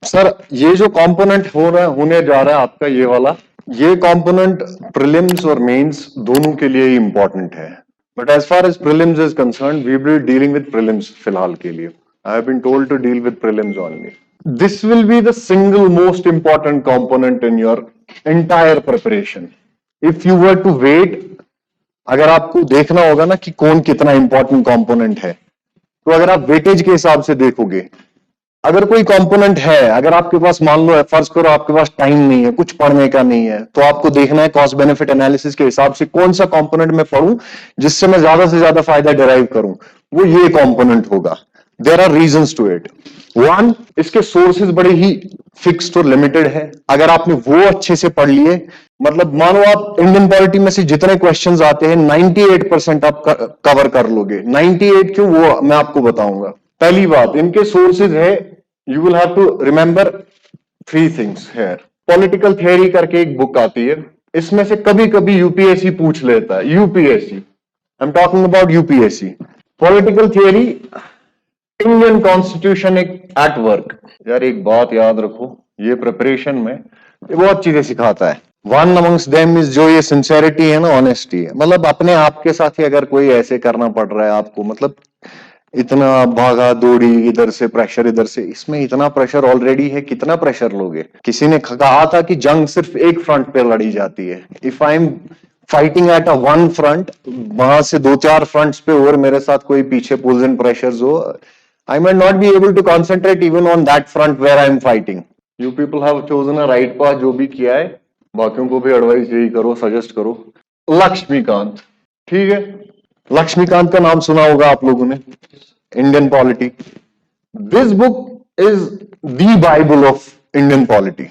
Sir ये जो component होने जा रहा है आपका ये वाला, ये कंपोनेंट प्रीलिम्स और मेंस दोनों के लिए ही इंपॉर्टेंट है। But as far as prelims is concerned, we will be dealing with prelims फिलहाल के लिए। I have been told to deal with prelims only. This will be the single most important component in your entire preparation. If you were to wait, अगर आपको देखना होगा ना कि कौन कितना इंपॉर्टेंट कंपोनेंट है, तो अगर आप वेटेज के हिसाब से देखोगे, अगर कोई कंपोनेंट है, अगर आपके पास मान लो फर्ज करो आपके पास टाइम नहीं है, कुछ पढ़ने का नहीं है, तो आपको देखना है कॉस्ट बेनिफिट एनालिसिस के हिसाब से कौन सा कंपोनेंट मैं पढ़ूं जिससे मैं ज्यादा से ज्यादा फायदा डिराइव करूं, वो ये कंपोनेंट होगा। There are reasons to it. One, इसके सोर्सेज बड़े ही फिक्स्ड और लिमिटेड है। अगर आपने वो अच्छे से पढ़ लिए, मतलब मानो आप इंडियन पॉलिटी में से जितने क्वेश्चंस आते हैं 98% आप कवर कर लोगे। 98 क्यों, वो मैं आपको बताऊंगा। पहली बात, इनके सोर्सेज है, you will have to remember 3 things here. Political theory करके एक बुक आती है, इसमें से कभी कभी यूपीएससी पूछ लेता है। UPSC, I am talking about UPSC. Political theory, Indian constitution at work. यार एक बात याद रखो, ये प्रिपरेशन में ये बहुत चीजें सिखाता है। वन अमंग्स देम इज जो ये सिंसेरिटी है ना, ऑनेस्टी है। मतलब अपने आप के साथ ही अगर कोई ऐसे करना पड़ रहा है आपको, मतलब इतना भागा दौड़ी, इधर से प्रेशर, इधर से, इसमें इतना प्रेशर ऑलरेडी है, कितना प्रेशर लोगे। किसी ने कहा था कि जंग सिर्फ एक फ्रंट पे लड़ी जाती है। If I am fighting at a one front, वहां से 2-4 फ्रंट्स पे और मेरे साथ कोई पीछे पुल्स एंड प्रेशर्स हो, I might not be able to concentrate even on that front where I am fighting. You people have chosen a right path, जो भी किया है, बाकियों को भी एडवाइस यही करो, सजेस्ट करो। लक्ष्मीकांत, ठीक है, लक्ष्मीकांत का नाम सुना होगा आप लोगों ने, Indian polity. This book is the Bible of Indian polity.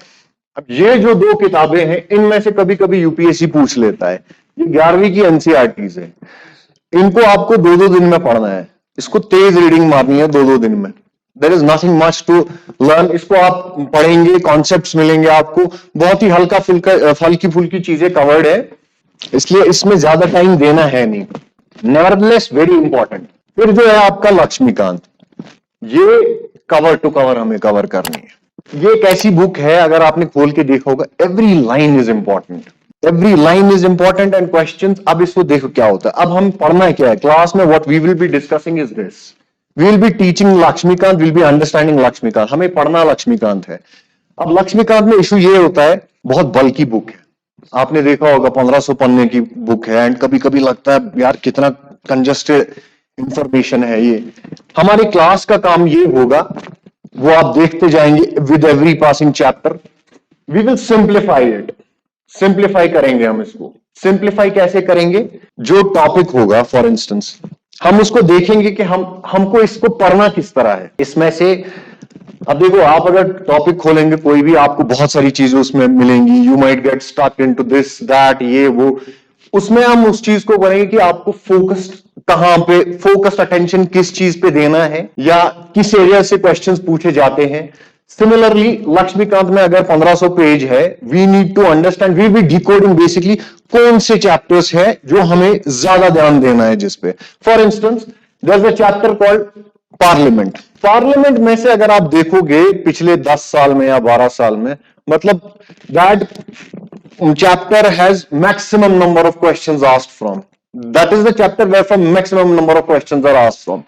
अब ये जो 2 किताबें हैं, इनमें से कभी कभी यूपीएससी पूछ लेता है। ये 11वीं की एनसीईआरटीज है, इनको आपको 2-2 दिन में पढ़ना है। इसको तेज रीडिंग मारनी है 2-2 दिन में। There is nothing much to learn. इसको आप पढ़ेंगे, कॉन्सेप्ट्स मिलेंगे आपको, बहुत ही हल्का फुल्का हल्की फुल्की चीजें कवर्ड है, इसलिए इसमें ज्यादा टाइम देना है नहीं। Nevertheless very important. फिर जो है आपका लक्ष्मीकांत, ये कवर टू कवर हमें कवर करनी है। ये एक ऐसी बुक है, अगर आपने खोल के देखा होगा, every line is important, every line is important and questions. अब इसको देखो क्या होता है। अब हम पढ़ना क्या है क्लास में, what we will be discussing is this, we will be teaching Laxmikanth, will be understanding Laxmikanth. हमें पढ़ना लक्ष्मीकांत है। अब लक्ष्मीकांत में इशू ये होता है, बहुत बल्कि बुक है, आपने देखा होगा 1500 पन्ने की बुक है, एंड कभी कभी लगता है यार कितना कंजस्टेड इंफॉर्मेशन है ये। हमारी क्लास का काम ये होगा, वो आप देखते जाएंगे with every passing chapter, we will simplify it. Simplify करेंगे हम इसको। सिंप्लीफाई कैसे करेंगे, जो टॉपिक होगा फॉर इंस्टेंस, हम उसको देखेंगे कि हमको इसको पढ़ना किस तरह है। इसमें से अब देखो, आप अगर टॉपिक खोलेंगे कोई भी, आपको बहुत सारी चीजें उसमें मिलेंगी। You might get stuck into this that, ये वो। उसमें हम उस चीज को करेंगे कि आपको फोकस्ड कहां पे, फोकस्ड अटेंशन किस चीज पे देना है, या किस एरिया से क्वेश्चंस पूछे जाते हैं। सिमिलरली लक्ष्मीकांत में अगर 1500 पेज है, we need to understand, we be decoding basically कौन से चैप्टर्स है जो हमें ज्यादा ध्यान देना है जिस पे। For instance there is a chapter called parliament. Parliament में से अगर आप देखोगे पिछले 10 साल में या 12 साल में, मतलब that chapter has maximum number of questions asked from, that is the chapter where from maximum number of questions are asked from.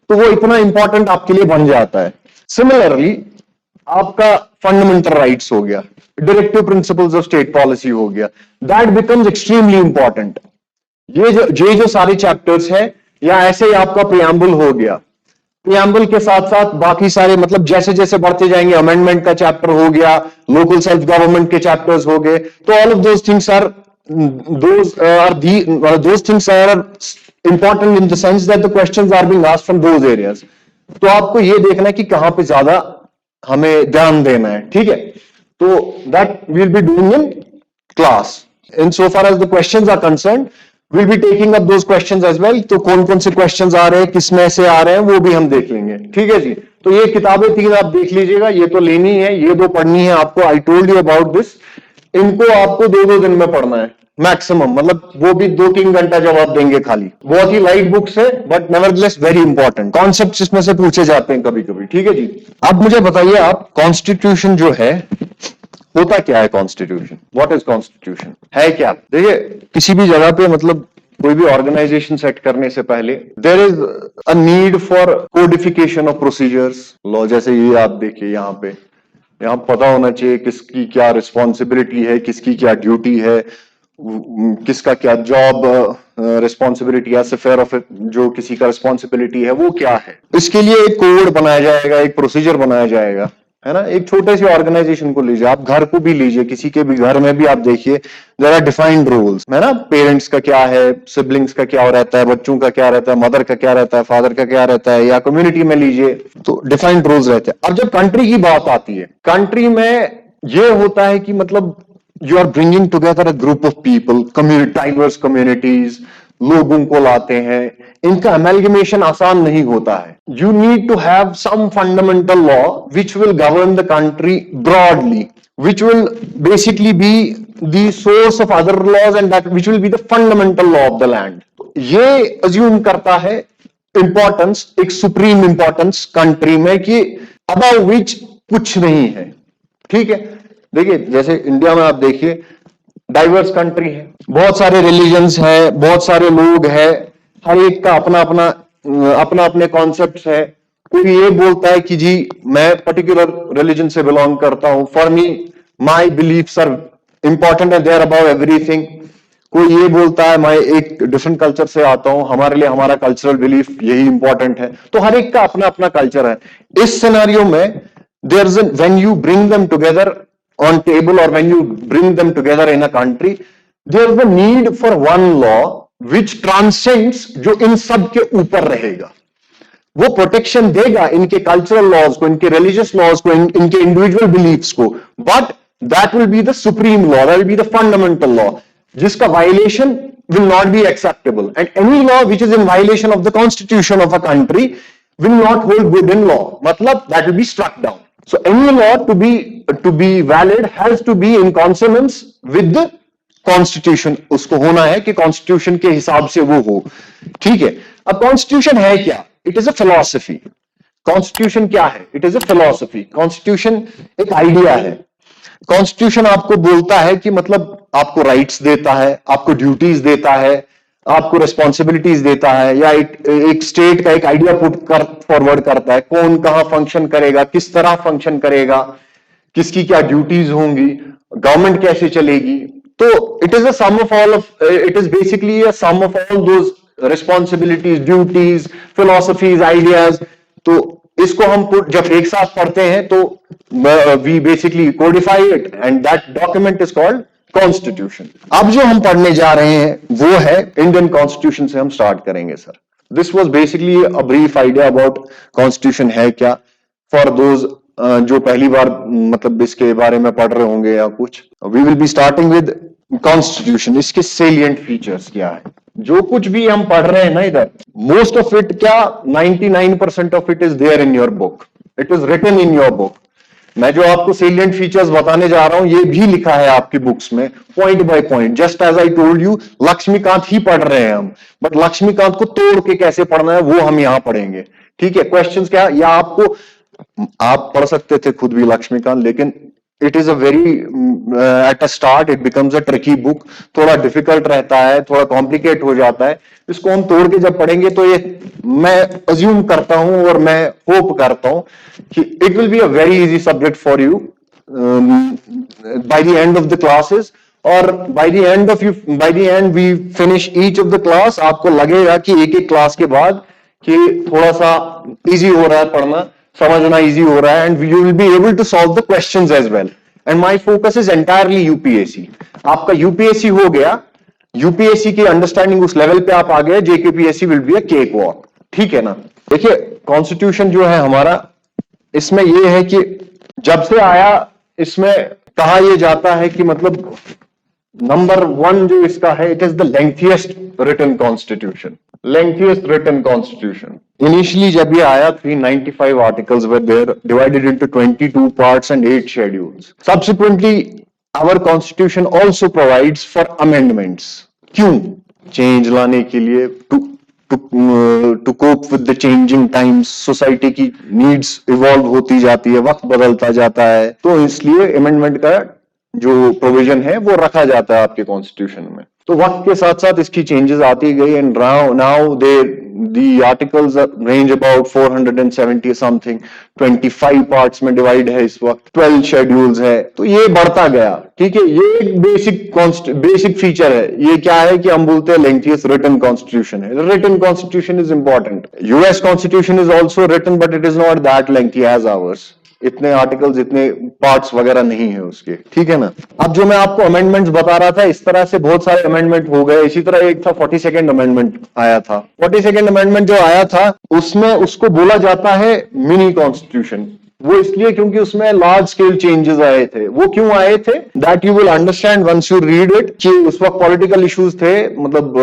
तो वो इतना इंपॉर्टेंट आपके लिए बन जाता है। सिमिलरली आपका फंडामेंटल राइट्स हो गया, directive principles of state policy हो गया, दैट बिकम्स एक्सट्रीमली इंपॉर्टेंट। ये जो सारे चैप्टर्स है, या ऐसे ही आपका प्रियम्बल हो गया, प्रियम्बल के साथ साथ बाकी सारे, मतलब जैसे जैसे बढ़ते जाएंगे, अमेंडमेंट का चैप्टर हो गया, लोकल सेल्फ गवर्नमेंट के चैप्टर्स हो गए। तो all of those things are important in the sense that the questions are being asked from those areas. तो आपको ये देखना है कि कहां पे ज्यादा हमें ध्यान देना है, ठीक है। तो that will be doing in class. In so far as the questions are concerned, will be taking up those questions as well. तो कौन कौन से क्वेश्चंस आ रहे हैं, किस में से आ रहे हैं, वो भी हम देख लेंगे, ठीक है जी। तो ये किताबें 3 आप देख लीजिएगा, ये तो लेनी है, ये 2 पढ़नी है आपको। आई टोल्ड यू अबाउट दिस। इनको आपको 2-2 दिन में पढ़ना है। मैक्सिमम, मतलब वो भी 2-3 घंटा जवाब देंगे खाली। बहुत ही लाइट बुक्स है but nevertheless very important concepts इसमें से पूछे जाते हैं कभी कभी। ठीक है जी। अब मुझे बताइए आप, कॉन्स्टिट्यूशन जो है होता क्या है? कॉन्स्टिट्यूशन, व्हाट इज कॉन्स्टिट्यूशन, है क्या? देखिए, किसी भी जगह पे मतलब कोई भी ऑर्गेनाइजेशन सेट करने से पहले there is a need for codification of procedures law. जैसे ये आप देखिए यहाँ पता होना चाहिए किसकी क्या रिस्पॉन्सिबिलिटी है, किसकी क्या ड्यूटी है, किसका क्या जॉब रिस्पॉन्सिबिलिटी है, अफेयर ऑफ जो किसी का रिस्पॉन्सिबिलिटी है वो क्या है। इसके लिए एक कोड बनाया जाएगा, एक प्रोसीजर बनाया जाएगा, है ना। एक छोटे से ऑर्गेनाइजेशन को लीजिए, आप घर को भी लीजिए, किसी के भी घर में भी आप देखिए देयर आर डिफाइंड रूल्स, है ना। पेरेंट्स का क्या है, सिबलिंग्स का क्या रहता है, बच्चों का क्या रहता है, मदर का क्या रहता है, फादर का क्या रहता है, या कम्युनिटी में लीजिए तो डिफाइंड रूल्स रहते हैं। अब जब कंट्री की बात आती है, कंट्री में ये होता है कि मतलब you are bringing together a group of people, diverse communities, लोगों को लाते हैं, इनका अमेलगमेशन आसान नहीं होता है। You need to have some fundamental law which will govern the country broadly, which will basically be the source of other laws and that which will be the fundamental law of the land. ये assume करता है importance, एक supreme importance country में कि about विच कुछ नहीं है। ठीक है। देखिए, जैसे इंडिया में आप देखिए डाइवर्स कंट्री है, बहुत सारे रिलीजन्स है, बहुत सारे लोग हैं, हर एक का अपना अपने कॉन्सेप्ट्स है। कोई ये बोलता है कि जी मैं पर्टिकुलर रिलीजन से बिलोंग करता हूं, for me my beliefs are important and they are about everything. कोई ये बोलता है मैं एक डिफरेंट कल्चर से आता हूं, हमारे लिए हमारा कल्चरल बिलीफ यही इंपॉर्टेंट है। तो हर एक का अपना अपना कल्चर है। इस सिनेरियो में there is when you bring them together on table or when you bring them together in a country, there is a need for one law which transcends, जो इन सब के ऊपर रहेगा, वो प्रोटेक्शन देगा इनके कल्चरल लॉज को, इनके रिलीजियस लॉज को, इनके इंडिविजुअल बिलीफ्स को, but that will be the supreme law, that will be the fundamental law, जिसका violation will not be acceptable, and any law which is in violation of the constitution of a country will not hold good in law, मतलब that will be struck down. So any law to be valid has to be in consonance with the constitution. उसको होना है कि constitution के हिसाब से वो हो. ठीक है. अब constitution है क्या? It is a philosophy. Constitution क्या है? It is a philosophy. Constitution एक idea है. Constitution आपको बोलता है कि मतलब आपको rights देता है, आपको duties देता है, आपको रिस्पॉन्सिबिलिटीज देता है, या एक स्टेट का एक आइडिया फॉरवर्ड करता है, कौन कहां फंक्शन करेगा, किस तरह फंक्शन करेगा, किसकी क्या ड्यूटीज होंगी, गवर्नमेंट कैसे चलेगी. तो it is a sum of all of, it is basically a sum of all those responsibilities, duties, philosophies, ideas. तो इसको हम जब एक साथ पढ़ते हैं तो we basically codify it and that document is called constitution. अब जो हम पढ़ने जा रहे हैं वो है इंडियन कॉन्स्टिट्यूशन से हम स्टार्ट करेंगे sir. This was basically a brief idea about constitution है क्या, फॉर दोज जो पहली बार मतलब इसके बारे में पढ़ रहे होंगे या कुछ. We will be starting with constitution. इसके सेलिएंट फीचर्स क्या है, जो कुछ भी हम पढ़ रहे हैं ना इधर, मोस्ट ऑफ इट क्या 99% of it is there in your book, it is written in your book. मैं जो आपको सेलिएंट फीचर्स बताने जा रहा हूं ये भी लिखा है आपकी बुक्स में point by point. Just as I told you, Laxmikant ही पढ़ रहे हैं हम, बट लक्ष्मीकांत को तोड़ के कैसे पढ़ना है वो हम यहां पढ़ेंगे. ठीक है. क्वेश्चंस क्या, या आपको, आप पढ़ सकते थे खुद भी लक्ष्मीकांत, लेकिन it is a very at a start it becomes a tricky book. थोड़ा डिफिकल्ट रहता है, थोड़ा कॉम्प्लिकेट हो जाता है. इसको हम तोड़ के जब पढ़ेंगे तो ये मैं अज्यूम करता हूं और मैं होप करता हूं कि it will be a very easy subject for you by the end of the classes. और by the end we finish each of the class. आपको लगेगा कि एक एक क्लास के बाद कि थोड़ा सा इजी हो रहा है पढ़ना, समझना इजी हो रहा है, and you will be able to solve the questions as well. And my focus is entirely UPSC. आपका यूपीएससी हो गया, यूपीएससी की अंडरस्टैंडिंग उस लेवल पे आप आ गए, JKPSC will be a cake walk. ठीक है ना. देखिए, कॉन्स्टिट्यूशन जो है हमारा, इसमें ये है कि जब से आया इसमें कहा यह जाता है कि मतलब नंबर 1 जो इसका है, it is the lengthiest written constitution. Lengthiest written constitution. Initially जब ये आया 395 articles were there, divided into 22 parts and 8 schedules. Subsequently our constitution also provides for amendments. क्यों? चेंज लाने के लिए, to cope with the changing times, society की needs evolve होती जाती है, वक्त बदलता जाता है, तो इसलिए अमेंडमेंट का जो प्रोविजन है वो रखा जाता है आपके कॉन्स्टिट्यूशन में। तो वक्त के साथ साथ इसकी चेंजेस आती गई and now they the articles range about 470 something, 25 parts में डिवाइड है इस वक्त, 12 शेड्यूल्स है, तो ये बढ़ता गया। ठीक है, ये एक बेसिक फीचर है। ये क्या है कि हम बोलते हैं लेंथियस रिटन कॉन्स्टिट्यूशन है। Written constitution is important. US constitution is also written but it is not that lengthy as ours. इतने आर्टिकल्स, इतने पार्ट्स वगैरह नहीं है उसके। ठीक है ना। अब जो मैं आपको अमेंडमेंट्स बता रहा था, इस तरह से बहुत सारे अमेंडमेंट हो गए। इसी तरह एक था 42nd अमेंडमेंट आया था। 42nd अमेंडमेंट जो आया था उसमें उसको बोला जाता है मिनी कॉन्स्टिट्यूशन। वो इसलिए क्योंकि उसमें लार्ज स्केल चेंजेस आए थे। वो क्यों आए थे? That you will understand once you read it, कि उस वक्त पॉलिटिकल इश्यूज थे, मतलब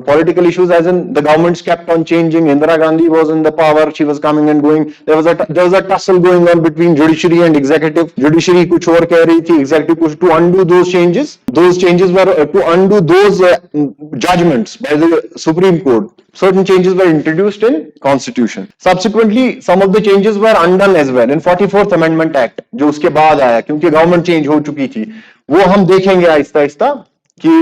political issues as in the governments kept on changing, Indira Gandhi was in the power, she was coming and going, there was a tussle going on between judiciary and executive. Judiciary कुछ और कह रही थी, executive कुछ, to undo those changes were to undo those judgments by the supreme court. Certain changes were introduced in constitution. Subsequently, some of the changes were undone as well in 44th Amendment Act, जो उसके बाद आया, क्योंकि government change हो चुकी थी। वो हम देखेंगे आहिस्ता आहिस्ता कि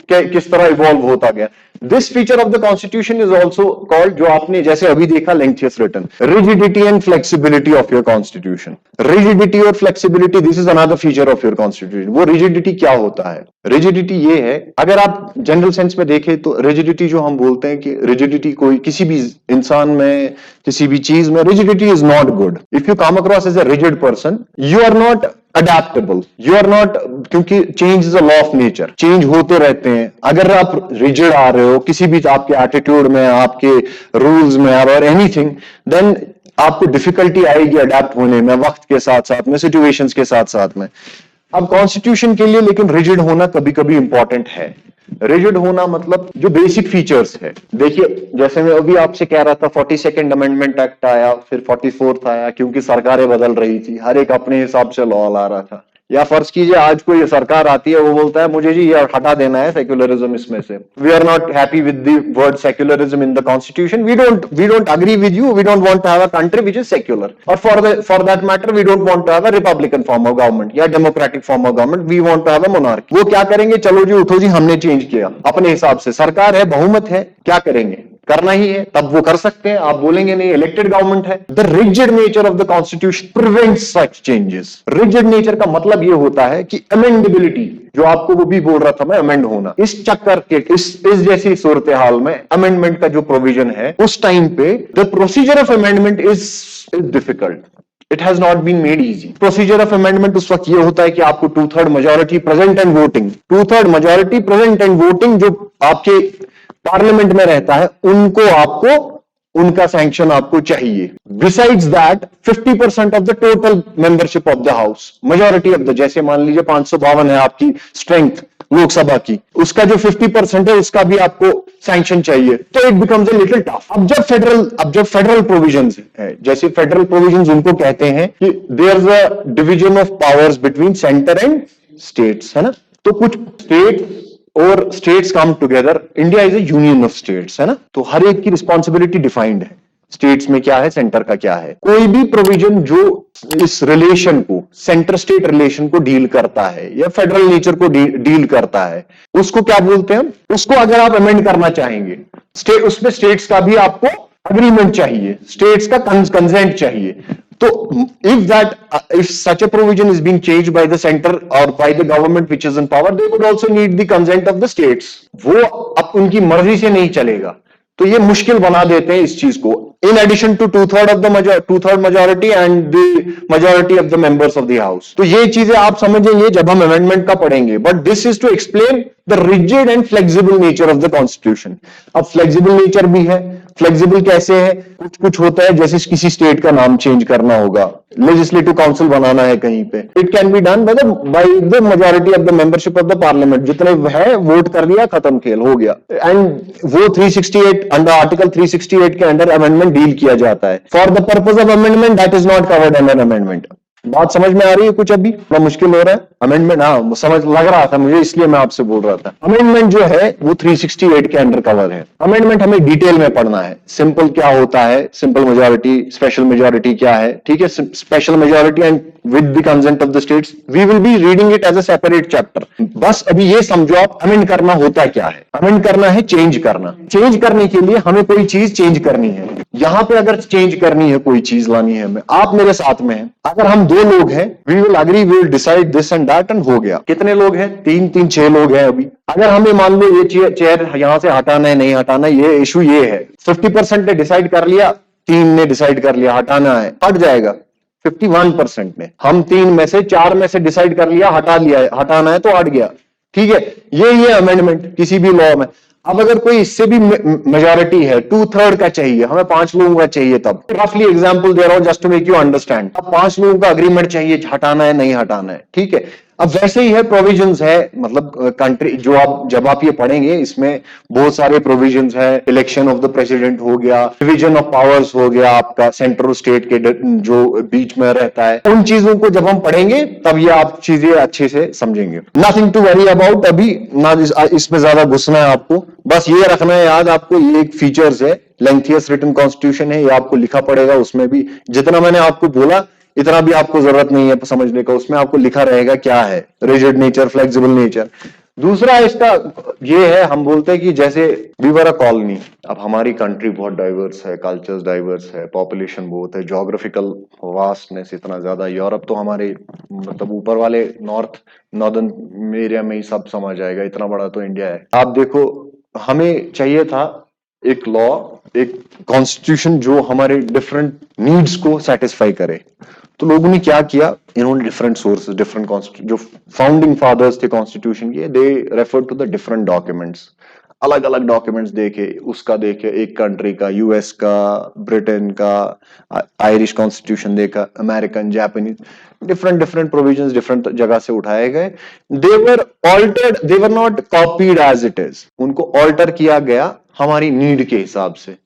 किस तरह इवॉल्व होता गया। This feature of the constitution is also called, जो आपने जैसे अभी देखा, lengthiest written, rigidity and flexibility of your constitution. Rigidity और flexibility, this is another feature of your constitution. वो रिजिडिटी क्या होता है? रिजिडिटी ये है, अगर आप जनरल सेंस में देखें तो रिजिडिटी जो हम बोलते हैं कि रिजिडिटी कोई किसी भी इंसान में, किसी भी चीज में, rigidity is not good. If you come across as a rigid person, you are not adaptable, you are not, क्योंकि change is a law of nature, change होते रहते हैं। अगर आप रिजिड आ रहे हो किसी भी आपके एटीट्यूड में, आपके रूल्स में और एनीथिंग, देन आपको डिफिकल्टी आएगी अडेप्ट होने में, वक्त के साथ साथ में, सिचुएशंस के साथ साथ में। अब कॉन्स्टिट्यूशन के लिए लेकिन रिजिड होना कभी कभी इंपॉर्टेंट है। रिजिड होना मतलब जो बेसिक फीचर्स है, देखिए जैसे मैं अभी आपसे कह रहा था, 42nd अमेंडमेंट एक्ट आया, फिर 44th आया, क्योंकि सरकारें बदल रही थी, हर एक अपने हिसाब से लॉ ला रहा था। या फर्ज कीजिए आज कोई सरकार आती है, वो बोलता है मुझे जी ये हटा देना है सेक्युलरिज्म इसमें से। We are not happy with the word secularism in the constitution, we don't agree with you, we don't want to have a country which is secular, और for that matter we don't want to have a republican form of government या democratic form of government, we want to have a monarchy. वो क्या करेंगे? चलो जी उठो जी, हमने change किया अपने हिसाब से, सरकार है, बहुमत है, क्या करेंगे? करना ही है, तब वो कर सकते हैं। आप बोलेंगे नहीं, इलेक्टेड गवर्नमेंट है। The rigid nature of the constitution prevents such changes. Rigid nature का मतलब ये होता है कि अमेंडेबिलिटी, जो आपको वो भी बोल रहा था मैं, अमेंड होना, इस चक्कर के, इस जैसी सूरत हाल में अमेंडमेंट का जो प्रोविजन है, उस टाइम पे the procedure of amendment is difficult, it has not been made easy. Procedure of amendment उस वक्त ये होता है कि आपको 2/3 majority present and voting, 2/3 majority present and voting जो आपके पार्लियामेंट में रहता है, उनको आपको, उनका सैंक्शन आपको चाहिए। Besides that 50% of the total membership of the house, majority of the, जैसे मान लीजिए 552 है आपकी स्ट्रेंथ लोकसभा की, उसका जो 50% है उसका भी आपको सैंक्शन चाहिए, तो it becomes a little tough. अब जब फेडरल प्रोविजंस है, जैसे फेडरल प्रोविजंस उनको कहते हैं कि there is a division of powers between centre and states, है ना। तो कुछ स्टेट्स और states come together, India is a union of states, है ना। तो हर एक की रिस्पॉन्सिबिलिटी डिफाइंड है, स्टेट्स में क्या है, सेंटर का क्या है। कोई भी प्रोविजन जो इस रिलेशन को, सेंटर स्टेट रिलेशन को डील करता है या फेडरल नेचर को डील करता है, उसको क्या बोलते हैं? उसको अगर आप अमेंड करना चाहेंगे, उसमें स्टेट्स का भी आपको अग्रीमेंट चाहिए, स्टेट्स का कंसेंट चाहिए। तो if such a provision is being changed by the center or by the government which is in power, they would also need the consent of the states. वो अब उनकी मर्जी से नहीं चलेगा, तो ये मुश्किल बना देते हैं इस चीज को। In addition to 2/3 majority and the majority of the members of the house, तो ये चीजें आप समझेंगे जब हम अमेंडमेंट का पढ़ेंगे। But this is to explain the rigid and flexible nature of the constitution. अब फ्लेक्सिबल नेचर भी है, फ्लेक्सिबल कैसे है? कुछ होता है, जैसे किसी स्टेट का नाम चेंज करना होगा, लेजिस्लेटिव काउंसिल बनाना है कहीं पे, it can be done by the majority of the membership of the parliament, जितने है वोट कर दिया, खत्म खेल हो गया। एंड वो 368 अंडर आर्टिकल 368 के अंडर अमेंडमेंट डील किया जाता है। For the purpose of amendment that is not covered under amendment. बात समझ में आ रही है कुछ? अभी थोड़ा मुश्किल हो रहा है अमेंडमेंट? हाँ, समझ लग रहा था मुझे, इसलिए मैं आपसे बोल रहा था। अमेंडमेंट जो है वो 368 के अंडर कवर है। अमेंडमेंट हमें डिटेल में पढ़ना है। सिंपल क्या होता है, सिंपल मेजोरिटी, स्पेशल मेजोरिटी क्या है, ठीक है। Special majority and with the consent of the states, we will be reading it as a separate chapter. बस अभी ये समझो आप, अमेंड करना होता क्या है। अमेंड करना है चेंज करना। चेंज करने के लिए हमें कोई चीज चेंज करनी है। यहां पे अगर चेंज करनी है, कोई चीज लानी है, हमें, आप मेरे साथ में हैं, अगर हम दो लोग हैं, we will agree, we will decide this and that, and हो गया। कितने लोग हैं? तीन तीन, 6 लोग हैं अभी। अगर हमें मान लो ये चेयर यहां से हटाना है, नहीं हटाना, ये इशू ये है, 50% ने डिसाइड कर लिया, 3 ने डिसाइड कर लिया हटाना है, हट जाएगा। 51% ने, हम 3 में से 4 में से डिसाइड कर लिया, हटा लिया है, हटाना है तो हट गया। ठीक है, ये अमेंडमेंट किसी भी लॉ में। अब अगर कोई इससे भी मेजोरिटी है, 2/3 का चाहिए, हमें 5 लोगों का चाहिए, तब रफली एग्जांपल दे रहा हूं just to make you understand. अब 5 लोगों का अग्रीमेंट चाहिए, हटाना है नहीं हटाना है, ठीक है। अब वैसे ही है, प्रोविजंस है, मतलब कंट्री जो आप जब आप ये पढ़ेंगे, इसमें बहुत सारे प्रोविजंस है। इलेक्शन ऑफ द प्रेसिडेंट हो गया, डिवीजन ऑफ पावर्स हो गया, आपका सेंट्रल स्टेट के जो बीच में रहता है, उन चीजों को जब हम पढ़ेंगे तब ये आप चीजें अच्छे से समझेंगे। नथिंग टू वरी अबाउट, अभी ना इसमें ज्यादा घुसना है आपको, बस ये रखना है याद आपको, ये एक फीचर्स है, लेंथियस रिटन कॉन्स्टिट्यूशन है, ये आपको लिखा पड़ेगा। उसमें भी जितना मैंने आपको बोला इतना भी आपको जरूरत नहीं है समझने का, उसमें आपको लिखा रहेगा क्या है, रिजिड नेचर, फ्लेक्सिबल नेचर। दूसरा इसका ये है, हम बोलते हैं कि जैसे वी वर अ कॉलोनी। अब हमारी कंट्री बहुत डाइवर्स है, कल्चर्स डाइवर्स है, पॉपुलेशन बहुत है, ज्योग्राफिकल वास्टनेस इतना ज्यादा। यूरोप तो हमारे मतलब ऊपर वाले नॉर्दर्न एरिया में ही सब समझ आएगा, इतना बड़ा तो इंडिया है। आप देखो, हमें चाहिए था एक लॉ, एक कॉन्स्टिट्यूशन जो हमारे डिफरेंट नीड्स को सेटिस्फाई करे। तो लोगों ने क्या किया, इन्होंने डिफरेंट सोर्सेज, डिफरेंट जो फाउंडिंग फादर्स थे कॉन्स्टिट्यूशन के, they refer to the different documents. अलग अलग डॉक्यूमेंट्स देखे, उसका देखे, एक कंट्री का, यूएस का, ब्रिटेन का, आयरिश कॉन्स्टिट्यूशन देखा, American, Japanese, different different provisions different जगह से उठाए गए। They were altered, they were not copied as it is, उनको ऑल्टर किया गया हमारी नीड के हिसाब से,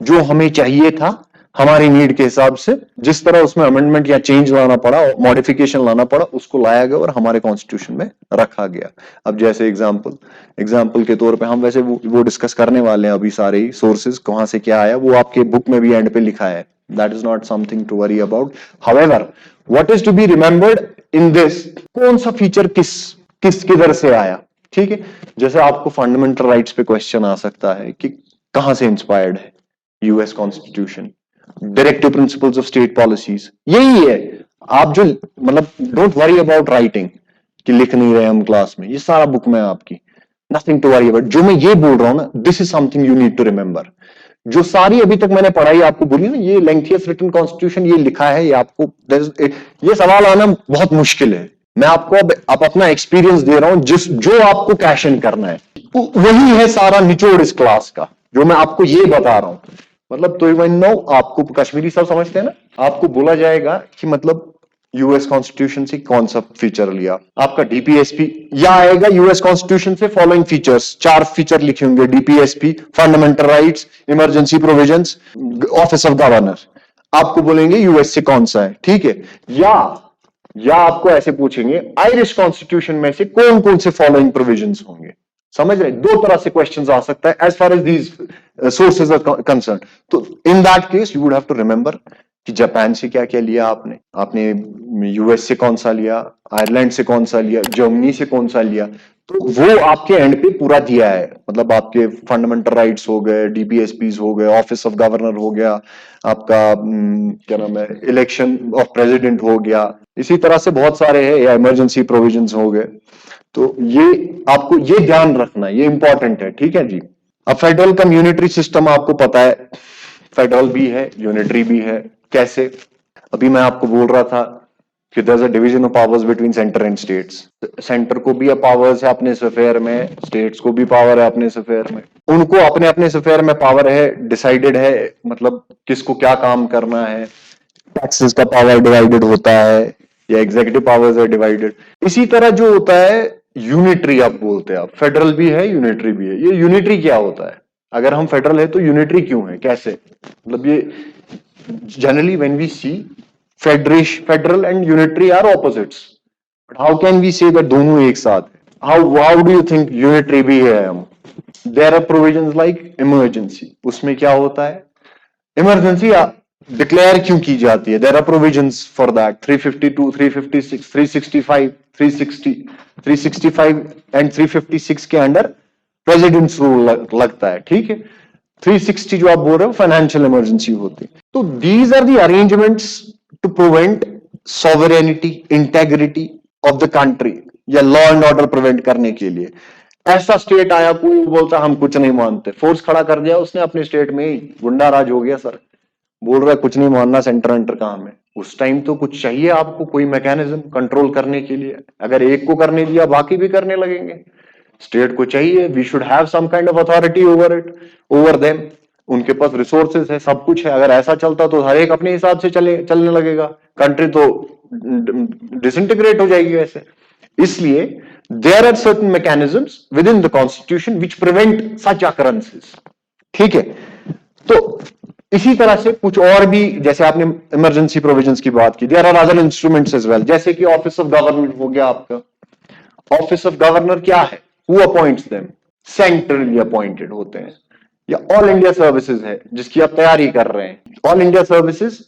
जो हमें चाहिए था हमारी नीड के हिसाब से। जिस तरह उसमें अमेंडमेंट या चेंज लाना पड़ा, मॉडिफिकेशन लाना पड़ा, उसको लाया गया और हमारे कॉन्स्टिट्यूशन में रखा गया। अब जैसे एग्जाम्पल के तौर पे हम वैसे वो डिस्कस करने वाले हैं अभी, सारे ही सोर्सेज कहां से क्या आया, वो आपके बुक में भी एंड पे लिखा है। That is not something to worry about. However, what is to be remembered in this, कौन सा फीचर किस किधर से आया, ठीक है। जैसे आपको फंडामेंटल राइट्स पे क्वेश्चन आ सकता है कि कहां से इंस्पायर्ड है US constitution, directive principles of state policies, यही है। आप जो मतलब डोंट वरी अबाउट राइटिंग कि लिख नहीं रहे हम क्लास में, ये सारा बुक में आपकी, नथिंग टू वरी अबाउट। जो मैं ये बोल रहा हूं ना, this is something you need to remember. जो सारी अभी तक मैंने पढ़ाई आपको बोली ना, ये लेंथियस रिटन कॉन्स्टिट्यूशन, ये लिखा है, ये आपको, ये सवाल आना बहुत मुश्किल है। मैं आपको अब अपना एक्सपीरियंस दे रहा हूं, जो आपको कैश इन करना है, वही है सारा निचोड़ इस क्लास का, जो मैं आपको ये बता रहा हूं। मतलब तो इवन नो, आपको कश्मीरी सब समझते हैं ना, आपको बोला जाएगा कि मतलब यूएस कॉन्स्टिट्यूशन से कौन सा फीचर लिया, आपका डीपीएसपी या आएगा यूएस कॉन्स्टिट्यूशन से फॉलोइंग फीचर्स, 4 फीचर लिखे होंगे, DPSP, fundamental rights, emergency provisions, office of governor. आपको बोलेंगे यूएस से कौन सा है, ठीक है। या आपको ऐसे पूछेंगे, आयरिश कॉन्स्टिट्यूशन में से कौन कौन से फॉलोइंग प्रोविजंस होंगे। समझ रहे, 2 तरह से क्वेश्चंस आ सकता है as far as these sources are concern. तो in that case you would have to remember कि जापान से क्या क्या लिया आपने यूएस से कौन सा लिया, आयरलैंड से कौन सा लिया, जर्मनी से कौन सा लिया। तो वो आपके एंड पे पूरा दिया है, मतलब आपके फंडामेंटल राइट्स हो गए, डीपीएसपीज हो गए, ऑफिस ऑफ गवर्नर हो गया, आपका क्या नाम है, इलेक्शन ऑफ प्रेसिडेंट हो गया, इसी तरह से बहुत सारे हैं, या इमरजेंसी प्रोविजंस हो गए। तो ये आपको ये ध्यान रखना है, ये इंपॉर्टेंट है, ठीक है जी। अब फेडरल का यूनिटरी सिस्टम आपको पता है, फेडरल भी है, यूनिटरी भी है। कैसे? अभी मैं आपको बोल रहा था कि there is a division of powers between centre and states. Centre को भी पावर्स है अपने स्फेयर में, स्टेट्स को भी पावर है अपने स्फेयर में। उनको अपने अपने स्फेयर में पावर है, डिसाइडेड है, मतलब किसको क्या काम करना है। टैक्सेस का पावर डिवाइडेड होता है, या एग्जीक्यूटिव पावर्स है डिवाइडेड। इसी तरह जो होता है यूनिटरी, आप बोलते हैं, आप फेडरल भी है, यूनिटरी भी है। ये यूनिटरी क्या होता है? अगर हम फेडरल है तो यूनिटरी क्यों है, कैसे? मतलब ये generally when we see federal and unitary are opposites, but how can we say that दोनों एक साथ है? How do you think unitary भी है हम? There are provisions like emergency, उसमें क्या होता है? इमरजेंसी डिक्लेयर क्यों की जाती है? There are provisions for that, 352, 356, 365, 360, 365 and 356 के अंडर प्रेसिडेंट्स रूल लगता है, ठीक है। 360 जो आप बोल रहे हो फाइनेंशियल इमरजेंसी होती है। तो these are the arrangements to prevent sovereignty, integrity of the country, या लॉ एंड ऑर्डर प्रिवेंट करने के लिए। ऐसा स्टेट आया, कोई बोलता हम कुछ नहीं मानते, फोर्स खड़ा कर दिया उसने अपने स्टेट में ही, गुंडा राज हो गया सर, बोल रहा है कुछ नहीं मानना, सेंटर एंटर काम है। उस टाइम तो कुछ चाहिए आपको, कोई मैकेनिज्म कंट्रोल करने के लिए। अगर एक को करने दिया बाकी भी करने लगेंगे। स्टेट को चाहिए, we should have some kind of authority over it, over them. उनके पास रिसोर्सेज है, सब कुछ है। अगर ऐसा चलता तो हर एक अपने हिसाब से चलने लगेगा, कंट्री तो डिसइंटीग्रेट हो जाएगी वैसे। इसलिए there are certain mechanisms within the constitution which prevent such occurrences, ठीक है। तो इसी तरह से कुछ और भी, जैसे आपने इमरजेंसी प्रोविजंस की बात की, there are other instruments as well, जैसे कि ऑफिस ऑफ गवर्नमेंट हो गया आपका। ऑफिस ऑफ गवर्नर क्या है? Who appoints them? Centrally appointed होते हैं। या ऑल इंडिया सर्विसेज है जिसकी आप तैयारी कर रहे हैं, all India services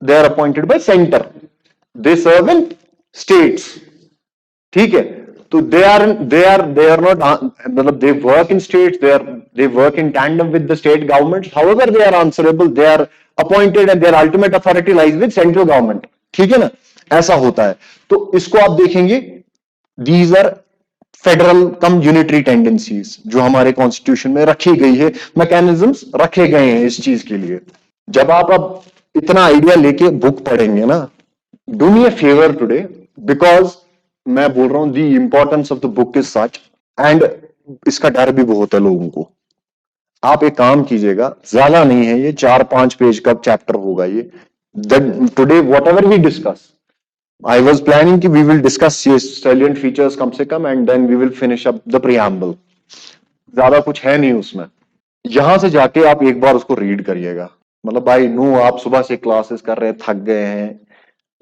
they are appointed by centre, they serve in states, ठीक है। तो दे आर नॉट, मतलब they work in states, they work in tandem with the state government, however they are answerable, they are appointed and their ultimate authority lies with central government, ठीक है ना। ऐसा होता है। तो इसको आप देखेंगे, these are federal cum unitary tendencies जो हमारे कॉन्स्टिट्यूशन में रखी गई है, मैकेनिज्म्स रखे गए हैं इस चीज के लिए। जब आप अब इतना आइडिया लेके बुक पढ़ेंगे ना, do me a favour today, because मैं बोल रहा हूं the importance of the book is such, and इसका डर भी बहुत है लोगों को। आप एक काम कीजिएगा, ज्यादा नहीं है ये, 4-5 पेज का चैप्टर होगा ये। Today whatever we discuss, I was planning कि we will discuss salient features कम से कम, and then we will finish up the preamble. ज्यादा कुछ है नहीं उसमें। यहां से जाके आप एक बार उसको रीड करिएगा। मतलब भाई नो, आप सुबह से क्लासेस कर रहे हैं, थक गए हैं,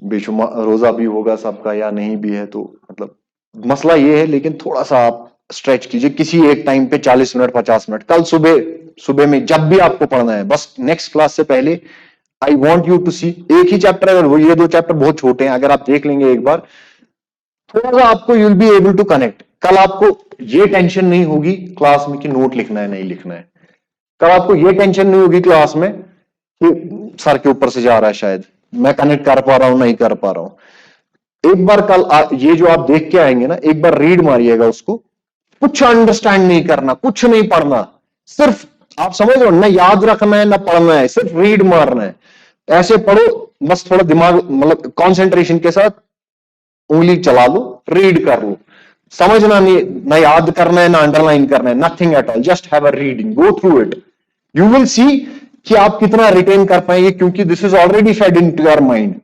बेशुमार रोजा भी होगा सबका या नहीं भी है, तो मतलब मसला ये है। लेकिन थोड़ा सा आप स्ट्रेच कीजिए किसी एक टाइम पे, 40 मिनट 50 मिनट, कल सुबह में जब भी आपको पढ़ना है, बस नेक्स्ट क्लास से पहले आई वॉन्ट यू टू सी, एक ही चैप्टर, अगर वो ये 2 चैप्टर बहुत छोटे हैं, अगर आप देख लेंगे एक बार, थोड़ा सा आपको you will be able to connect. कल आपको ये टेंशन नहीं होगी क्लास में कि नोट लिखना है नहीं लिखना है। कल आपको ये टेंशन नहीं होगी क्लास में कि सर के ऊपर से जा रहा है, शायद मैं कनेक्ट कर पा रहा हूं नहीं कर पा रहा हूं। एक बार कल ये जो आप देख के आएंगे ना, एक बार रीड मारिएगा उसको। कुछ अंडरस्टैंड नहीं करना, कुछ नहीं पढ़ना, सिर्फ आप समझ लो, ना याद रखना है ना पढ़ना है, सिर्फ रीड मारना है। ऐसे पढ़ो, बस थोड़ा दिमाग, मतलब कंसंट्रेशन के साथ उंगली चला लो, रीड कर लो। समझना नहीं, ना याद करना है ना अंडरलाइन करना है, nothing at all, just have a reading, go through it, you will see कि आप कितना रिटेन कर पाएंगे, क्योंकि this is already fed into your mind.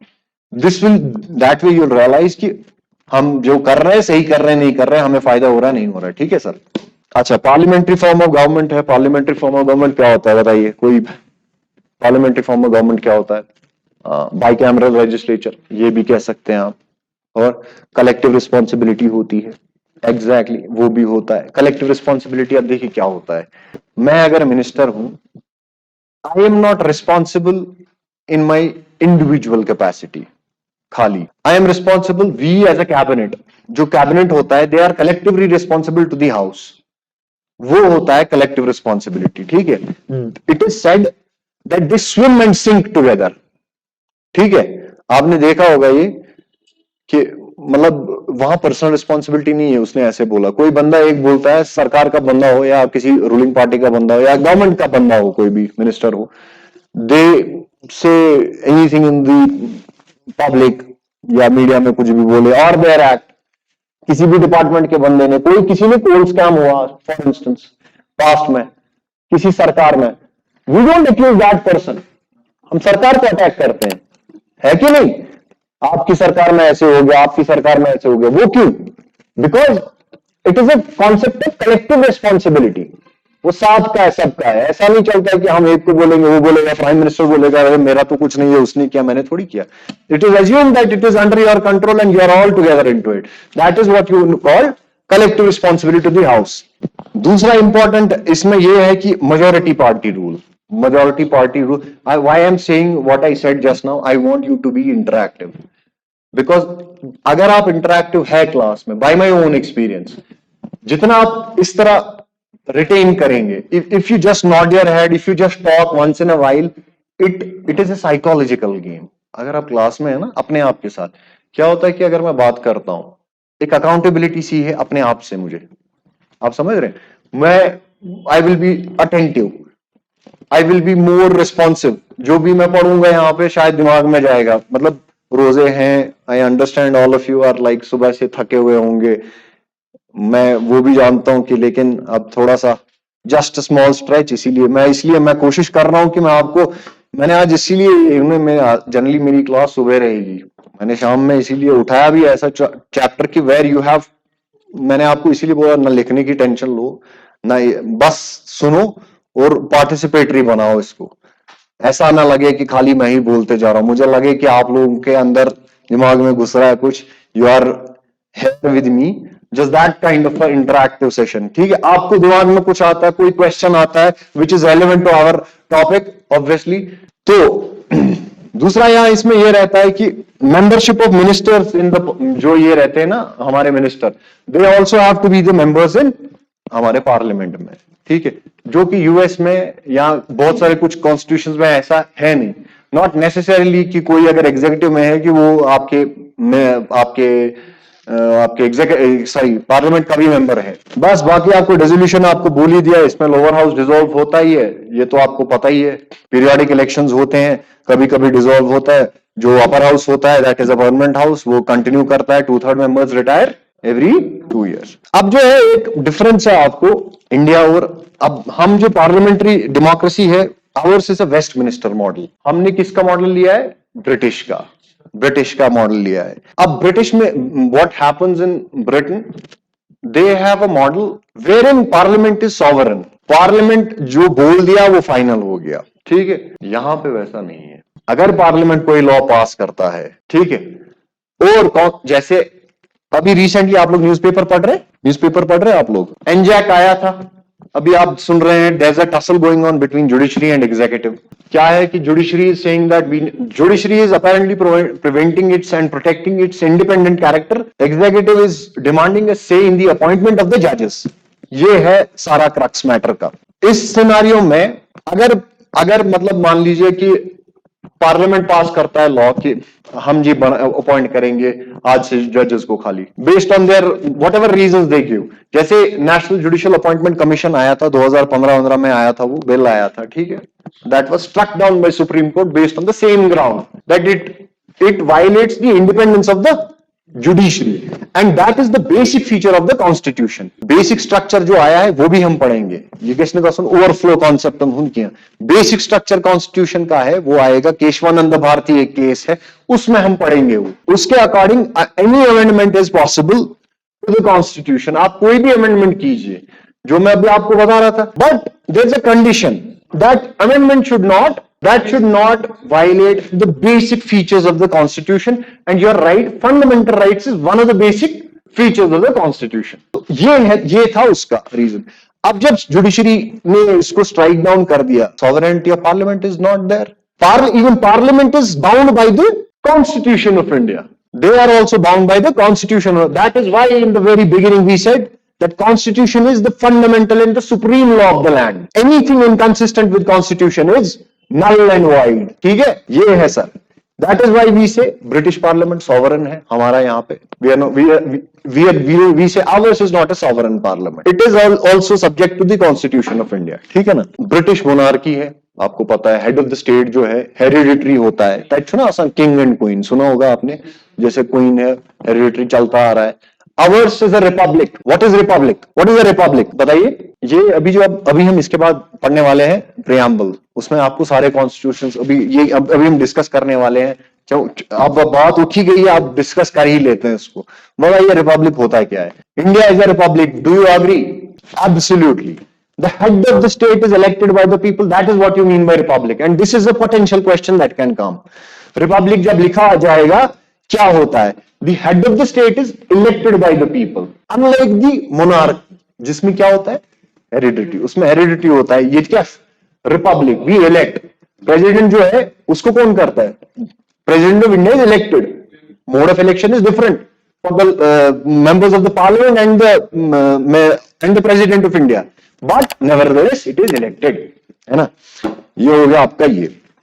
This will, that way you'll realise कि हम जो कर रहे हैं सही कर रहे हैं नहीं कर रहे हैं, हमें फायदा हो रहा है नहीं हो रहा है, ठीक है सर। अच्छा, पार्लियामेंट्री फॉर्म ऑफ गवर्नमेंट है। पार्लियामेंट्री फॉर्म ऑफ गवर्नमेंट क्या होता है बताइए कोई? पार्लियामेंट्री फॉर्म ऑफ गवर्नमेंट क्या होता है? बाइकैमरल लेजिस्लेचर, ये भी कह सकते हैं आप। और कलेक्टिव रिस्पॉन्सिबिलिटी होती है, एग्जैक्टली वो भी होता है। कलेक्टिव रिस्पॉन्सिबिलिटी, अब देखिए क्या होता है, मैं अगर मिनिस्टर हूं, I am not responsible in my individual capacity खाली, I am responsible, we as a cabinet, जो कैबिनेट होता है, they are collectively responsible to the house, वो होता है कलेक्टिव रिस्पॉन्सिबिलिटी, ठीक है। It is said that they swim and sink together, ठीक है। आपने देखा होगा ये कि मतलब वहां पर्सनल रिस्पॉन्सिबिलिटी नहीं है, उसने ऐसे बोला। कोई बंदा एक बोलता है, सरकार का बंदा हो या किसी रूलिंग पार्टी का बंदा हो या गवर्नमेंट का बंदा हो, कोई भी मिनिस्टर हो, they say anything in the public या मीडिया में कुछ भी बोले, और देयर एक्ट, किसी भी डिपार्टमेंट के बंदे ने, कोई किसी ने कोल स्कैम हुआ फॉर इंस्टेंस पास्ट में किसी सरकार में, we don't accuse that person, हम सरकार को अटैक करते हैं, है कि नहीं? आपकी सरकार में ऐसे हो गया, आपकी सरकार में ऐसे हो गया, वो क्यों? Because it is a concept of collective responsibility. वो सबका है, सबका है। ऐसा नहीं चलता है कि हम एक को बोलेंगे, वो बोलेगा, प्राइम मिनिस्टर बोलेगा अरे मेरा तो कुछ नहीं है, उसने किया, मैंने थोड़ी किया। It is assume that it is under your control and you are all together into it. That is what you call collective responsibility to the house. दूसरा इंपॉर्टेंट इसमें यह है कि majority party rule, majority party rule. Why I'm saying what I said just now, I want you to be interactive, because अगर आप interactive है class में, bye my own experience, जितना आप इस तरह रिटेन करेंगे, if you just nod your head, if you just talk once in a while, it is a psychological game. अगर आप क्लास में है ना अपने आप के साथ, क्या होता है कि अगर मैं बात करता हूं, एक अकाउंटेबिलिटी सी है अपने आप से मुझे, आप समझ रहे हैं, मैं I will be attentive, I will be more responsive, जो भी मैं पढ़ूंगा यहाँ पे शायद दिमाग में जाएगा। मतलब रोजे हैं, I understand all of you are like सुबह से थके हुए होंगे, मैं वो भी जानता हूं कि, लेकिन अब थोड़ा सा जस्ट स्मॉल स्ट्रेच, इसलिए मैं कोशिश कर रहा हूं कि मैं आपको, मैंने आज इसीलिए जनरली मेरी क्लास सुबह रहेगी, मैंने शाम में इसीलिए उठाया भी ऐसा चैप्टर की वेयर यू हैव, मैंने आपको इसीलिए बोला ना लिखने की टेंशन लो, ना बस सुनो और पार्टिसिपेटरी बनाओ इसको। ऐसा ना लगे कि खाली मैं ही बोलते जा रहा हूं, मुझे लगे कि आप लोगों के अंदर दिमाग में घुस रहा है कुछ, you are here with me, just that kind of interactive session. ठीक है, आपको दिमाग में कुछ आता है, कोई क्वेश्चन आता है which is relevant to our topic obviously. तो दूसरा यहाँ इसमें यह रहता है कि membership of ministers in the, जो ये रहते हैं ना हमारे minister, they also have to be the members in हमारे पार्लियामेंट में। ठीक है, जो कि यूएस में या बहुत सारे कुछ कॉन्स्टिट्यूशन में ऐसा है नहीं, नॉट नेसेसरीली कि कोई अगर एग्जीक्यूटिव में है कि वो आपके पार्लियामेंट का भी मेंबर है। बस बाकी आपको रेजोल्यूशन आपको बोल ही दिया, इसमें लोअर हाउस डिसॉल्व होता ही है, ये तो आपको पता ही है। पीरियोडिक इलेक्शंस होते हैं, कभी कभी डिसॉल्व होता है। जो अपर हाउस होता है that is a permanent house, वो कंटिन्यू करता है, 2/3 मेंबर्स रिटायर एवरी 2 years। अब जो है एक डिफरेंस है आपको इंडिया और, अब हम जो पार्लियामेंट्री डेमोक्रेसी है, hours is a Westminster model. हमने किसका मॉडल लिया है? ब्रिटिश का मॉडल लिया है। अब ब्रिटिश में what happens in Britain, they have a model where in parliament is sovereign, parliament जो बोल दिया वो फाइनल हो गया। ठीक है, यहां पे वैसा नहीं है। अगर पार्लियामेंट कोई लॉ पास करता है, ठीक है, और जैसे अभी रिसेंटली आप लोग न्यूज़पेपर पढ़ रहे हैं आप लोग, एनजैक आया था, अभी आप सुन रहे हैं there is a tussle going on between judiciary and executive. क्या है कि judiciary is saying that judiciary is apparently preventing its and protecting its independent character, executive is demanding a say in the appointment of the जजेस। ये है सारा crux matter का। इस scenario में अगर मतलब मान लीजिए कि पार्लियामेंट पास करता है लॉ कि हम जी अपॉइंट करेंगे आज से जजेस को खाली, based on their whatever reasons they give. जैसे नेशनल जुडिशियल अपॉइंटमेंट कमीशन आया था 2015 में आया था, वो बिल आया था, ठीक है, that was struck down by supreme court based on the same ground that it violates the independence of the judiciary and that is the basic feature of the constitution. Basic structure जो आया है वो भी हम पढ़ेंगे, ये किसने कहा, ओवरफ्लो कॉन्सेप्ट हम किया। बेसिक स्ट्रक्चर कॉन्स्टिट्यूशन का है वो आएगा, केशवानंद भारती एक केस है उसमें हम पढ़ेंगे वो। उसके according any amendment is possible to the constitution. आप कोई भी अमेंडमेंट कीजिए, जो मैं अभी आपको बता रहा था, but there is a condition that amendment should not violate the basic features of the constitution, and your right, fundamental rights is one of the basic features of the constitution। तो ये था उसका रीजन। अब जब judiciary ने इसको strike down कर दिया, sovereignty of parliament is not there, even parliament is bound by the constitution of India, they are also bound by the constitution। That is why in the very beginning we said that constitution is the fundamental and the supreme law of the land, anything inconsistent with constitution is null and void। ठीक है, ये है sir. That is why we say British parliament sovereign है हमारा यहाँ पे, we say ours is not a sovereign parliament, it is also subject to the constitution of India. ठीक है ना। ब्रिटिश मोनार्की है, आपको पता है, हेड ऑफ द स्टेट जो है हेरिडिटरी होता है, सुना किंग एंड क्वीन सुना होगा आपने, जैसे क्वीन है हेरिडिटरी चलता आ रहा है। Hours is a Republic. What is Republic? What is a Republic बताइए। ये अभी हम इसके बाद पढ़ने वाले हैं प्रियम्बल, उसमें आपको सारे कॉन्स्टिट्यूशंस अभी हम डिस्कस करने वाले हैं। अब बात उठी गई है, आप डिस्कस कर ही लेते हैं इसको। बताइए रिपब्लिक होता है क्या है? India is a republic, do you agree? Absolutely. The head of the state is elected by the people. That is what you mean by republic. And this is a potential question that can come. Republic जब लिखा आ जाएगा, क्या होता है? The head of the state is elected by the people. Unlike the monarchy, जिसमें क्या होता है? Heredity. उसमें heredity होता है. ये क्या? Republic. We elect. President जो है, उसको कौन करता है? President of India is elected. Mode of election is different for the members of the parliament and the president of India. But nevertheless, it is elected. है ना? ये हो गया आपका ये.